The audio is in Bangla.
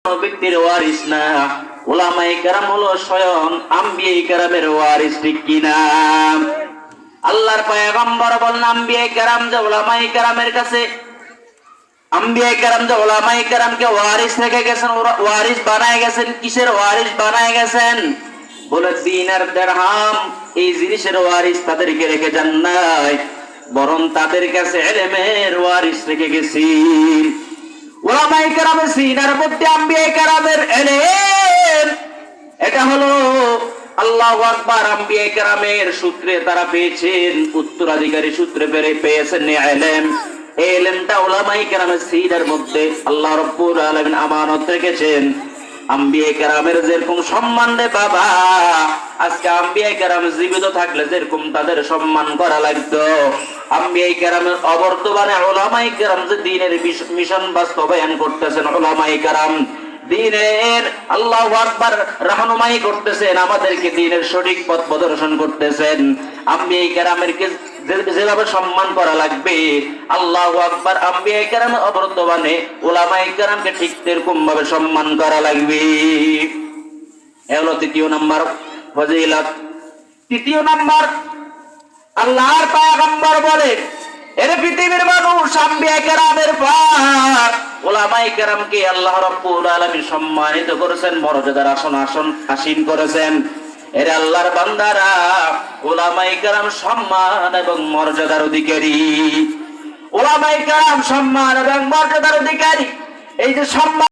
ব্যক্তির ওয়ারিস না, উলামায়ে কেরাম হলো স্বয়ং আম্বিয়ায়ে কেরামের ওয়ারিস, ঠিক কিনা? আল্লাহর পয়গম্বর বলেন আম্বিয়ায়ে কেরাম যে উলামায়ে কেরামের কাছে, আম্বিয়ায়ে কেরাম যে উলামায়ে কেরামকে ওয়ারিস রেখে গেছেন, ওয়ারিস বানায় গেছেন। কিসের ওয়ারিস বানায় গেছেন? বলে দিনার দিরহাম এই জিনিসের ওয়ারিস তাদেরকে রেখে যান নাই, বরং তাদের কাছে ইলমের ওয়ারিস রেখে গেছি। উলামায়ে কেরামের সিনার মধ্যে আম্বিয়ায়ে কেরামের ইলম, এটা হলো আল্লাহু আকবার, আম্বিয়ায়ে কেরামের সূত্রে তারা পেয়েছেন, উত্তরাধিকারী সূত্রে পেয়েছেন ইলম। এই ইলমটা উলামায়ে কেরামের সিনার মধ্যে আল্লাহ রাব্বুল আলামিন আমানত রেখেছেন। আম্বিয়ায়ে কেরামের যেরকম সম্মান রে বাবা, আজকে আম্বিয়ায়ে কেরাম জীবিত থাকলে যেরকম তাদের সম্মান করা লাগতো, আম্বিয়ায়ে কেরামের অবর্তমানে উলামায়ে কেরাম যে দ্বীনের মিশন বাস্তবায়ন করতেছেন, উলামায়ে কেরাম দ্বীনের আল্লাহু আকবার রাহনুমাই করতেছেন, আমাদেরকে দ্বীনের সঠিক পথ প্রদর্শন করতেছেন। আম্বিয়ায়ে কেরামের যেভাবে সম্মান করা লাগবে, আল্লাহু আকবার, আম্বিয়ায়ে কেরাম অবর্তমানে উলামায়ে কেরামকে ঠিক এরকম ভাবে সম্মান করা লাগবে। এগুলো তৃতীয় নাম্বার ফজিলত। তৃতীয় নাম্বার, আল্লাহর পয়গম্বর বলেন, এর পৃথিবীর মানুষ আম্বিয়ায়ে কেরামের পর উলামায়ে কেরামকে আল্লাহ রাব্বুল আলামিন সম্মানিত করেছেন, মর্যাদার আসীন করেছেন। এর আল্লাহর বান্দারা, উলামায়ে কেরাম সম্মান এবং মর্যাদার অধিকারী। উলামায়ে কেরাম সম্মান এবং মর্যাদার অধিকারী। এই যে সম্মান